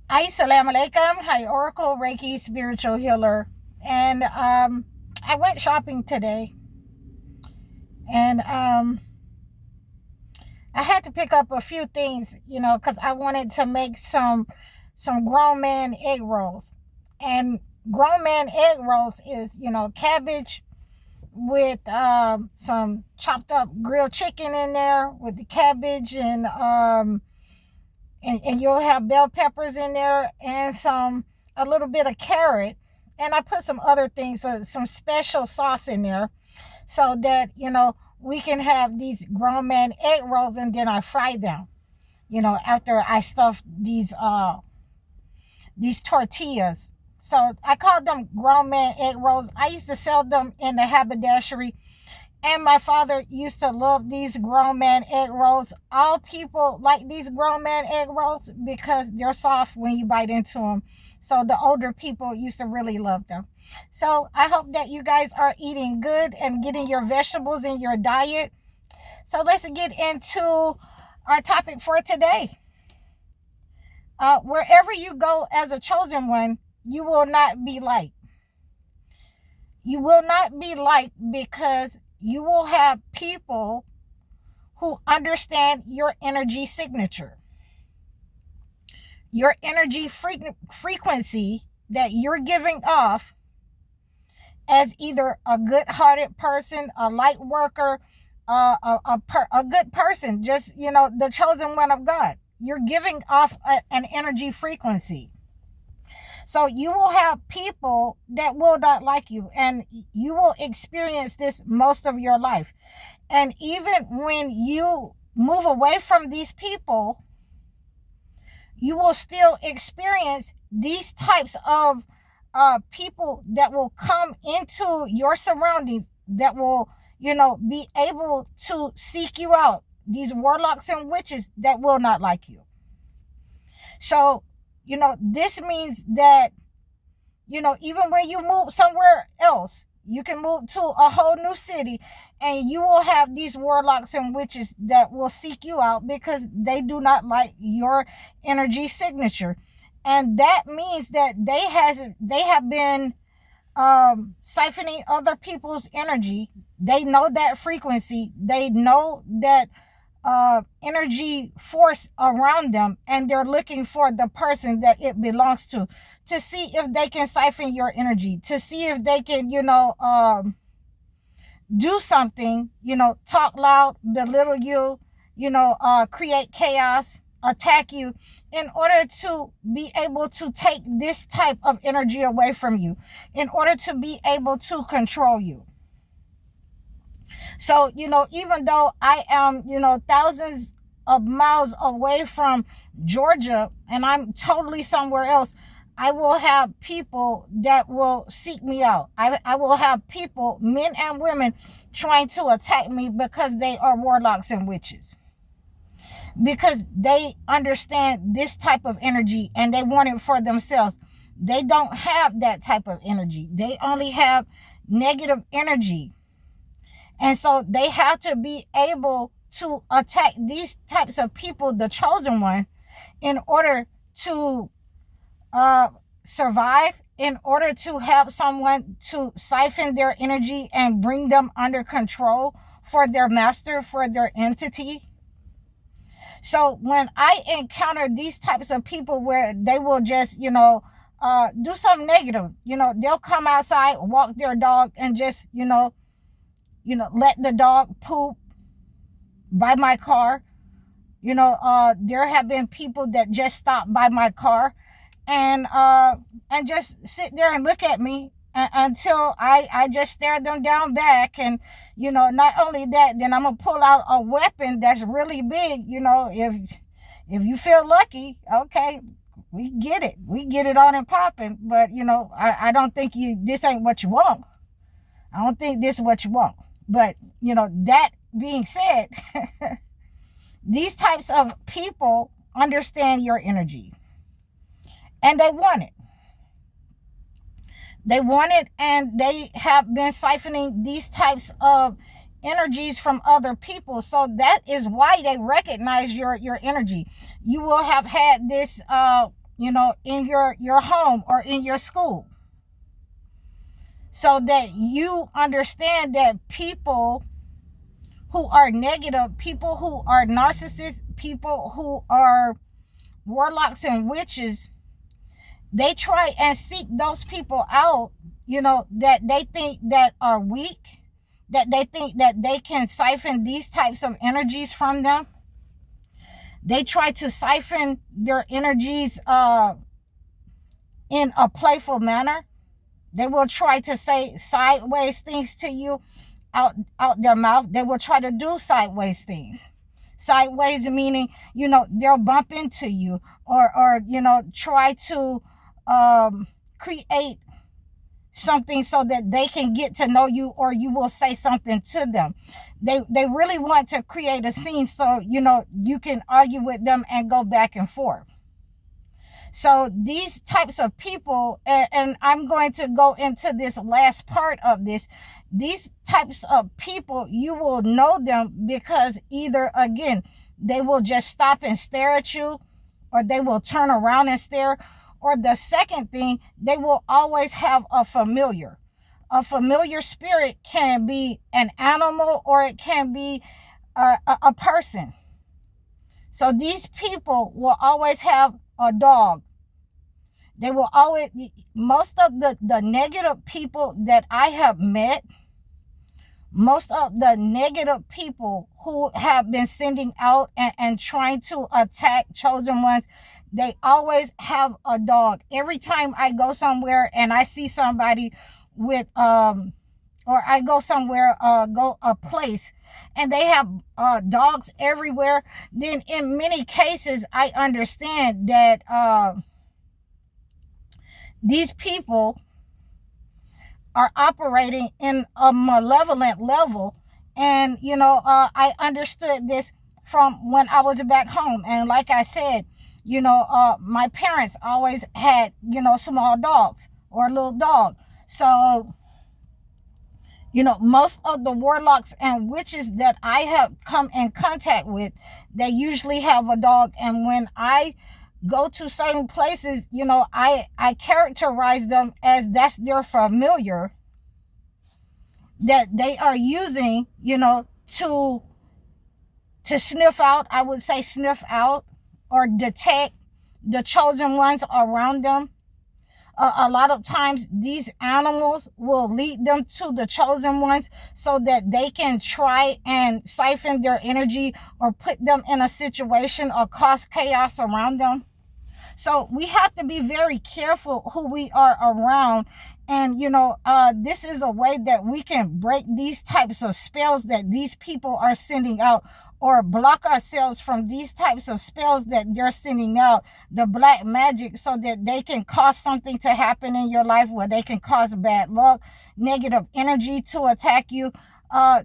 Assalamu alaikum. Hi, Oracle Reiki spiritual healer. And I went shopping today, and I had to pick up a few things, because I wanted to make some grown man egg rolls. And grown man egg rolls is cabbage with some chopped up grilled chicken in there with the cabbage, and you'll have bell peppers in there and a little bit of carrot, and I put some other things, some special sauce in there, so that we can have these grown man egg rolls, and then I fry them, after I stuff these tortillas. So I called them grown man egg rolls. I used to sell them in the haberdashery, and my father used to love these grown man egg rolls. All people like these grown man egg rolls because they're soft when you bite into them. So the older people used to really love them. So I hope that you guys are eating good and getting your vegetables in your diet. So let's get into our topic for today. Wherever you go as a chosen one, you will not be liked. You will not be liked because you will have people who understand your energy signature, your energy frequency that you're giving off as either a good-hearted person, a light worker, a good person, just, the chosen one of God. You're giving off an energy frequency. So you will have people that will not like you, and you will experience this most of your life. And even when you move away from these people, you will still experience these types of people that will come into your surroundings, that will, be able to seek you out. These warlocks and witches that will not like you. So, this means that, even when you move somewhere else, you can move to a whole new city, and you will have these warlocks and witches that will seek you out because they do not like your energy signature. And that means that they have been siphoning other people's energy. They know that frequency. They know that energy force around them, and they're looking for the person that it belongs to see if they can siphon your energy, to see if they can do something, talk loud, belittle you, create chaos, attack you, in order to be able to take this type of energy away from you, in order to be able to control you. So, even though I am, thousands of miles away from Georgia, and I'm totally somewhere else, I will have people that will seek me out. I will have people, men and women, trying to attack me because they are warlocks and witches. Because they understand this type of energy and they want it for themselves. They don't have that type of energy. They only have negative energy. And so they have to be able to attack these types of people, the chosen one, in order to survive, in order to help someone to siphon their energy and bring them under control for their master, for their entity. So when I encounter these types of people where they will just, do something negative, they'll come outside, walk their dog, and just, let the dog poop by my car. There have been people that just stop by my car and just sit there and look at me until I just stare them down back. And, not only that, then I'm going to pull out a weapon that's really big. If you feel lucky, okay, we get it on and popping. But, I don't think this ain't what you want. I don't think this is what you want. But, that being said, these types of people understand your energy. And they want it. They want it, and they have been siphoning these types of energies from other people. So that is why they recognize your energy. You will have had this in your home or in your school, so that you understand that people who are negative, people who are narcissists, people who are warlocks and witches, they try and seek those people out, that they think that are weak, that they think that they can siphon these types of energies from them. They try to siphon their energies in a playful manner. They will try to say sideways things to you out their mouth. They will try to do sideways things. Sideways meaning, they'll bump into you, or try to create something so that they can get to know you, or you will say something to them. They really want to create a scene so you can argue with them and go back and forth. So these types of people, and I'm going to go into this last part of this, these types of people, you will know them because either, again, they will just stop and stare at you, or they will turn around and stare, or the second thing, they will always have a familiar. A familiar spirit can be an animal, or it can be a person. So these people will always have a dog. They will always, most of the negative people that I have met, most of the negative people who have been sending out and trying to attack chosen ones, they always have a dog. Every time I go somewhere and I see somebody with, or I go somewhere, go a place, and they have dogs everywhere, then in many cases, I understand that these people are operating in a malevolent level. And, I understood this from when I was back home. And like I said, my parents always had, small dogs or a little dog. So, most of the warlocks and witches that I have come in contact with, they usually have a dog. And when I go to certain places, I characterize them as that's their familiar that they are using, to sniff out, I would say sniff out or detect the chosen ones around them. A lot of times these animals will lead them to the chosen ones so that they can try and siphon their energy or put them in a situation or cause chaos around them. So we have to be very careful who we are around. And, this is a way that we can break these types of spells that these people are sending out, or block ourselves from these types of spells that they're sending out, the black magic, so that they can cause something to happen in your life where they can cause bad luck, negative energy to attack you.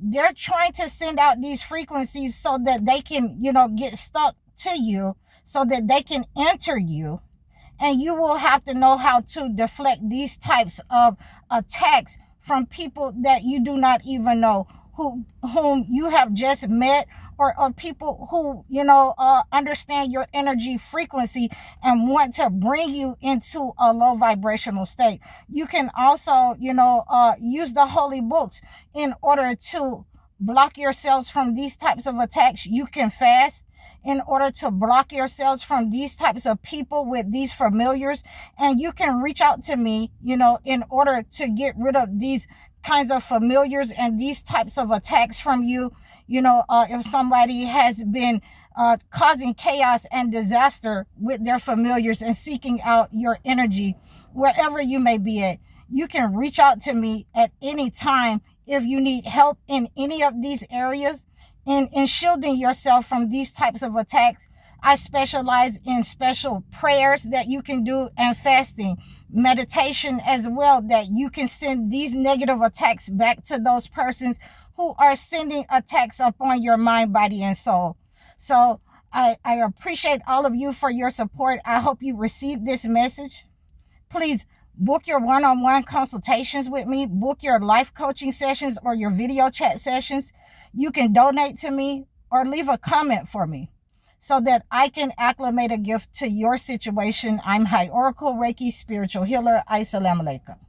They're trying to send out these frequencies so that they can, get stuck to you, so that they can enter you. And you will have to know how to deflect these types of attacks from people that you do not even know, whom you have just met, or people who, understand your energy frequency and want to bring you into a low vibrational state. You can also, use the holy books in order to block yourselves from these types of attacks. You can fast in order to block yourselves from these types of people with these familiars. And you can reach out to me, in order to get rid of these kinds of familiars and these types of attacks from you. If somebody has been causing chaos and disaster with their familiars and seeking out your energy, wherever you may be at, you can reach out to me at any time if you need help in any of these areas. In shielding yourself from these types of attacks, I specialize in special prayers that you can do, and fasting, meditation as well, that you can send these negative attacks back to those persons who are sending attacks upon your mind, body, and soul. So I appreciate all of you for your support. I hope you received this message. Please book your one-on-one consultations with me, book your life coaching sessions or your video chat sessions. You can donate to me or leave a comment for me. so that I can acclimate a gift to your situation. I'm High Oracle Reiki Spiritual Healer. Assalamu alaikum.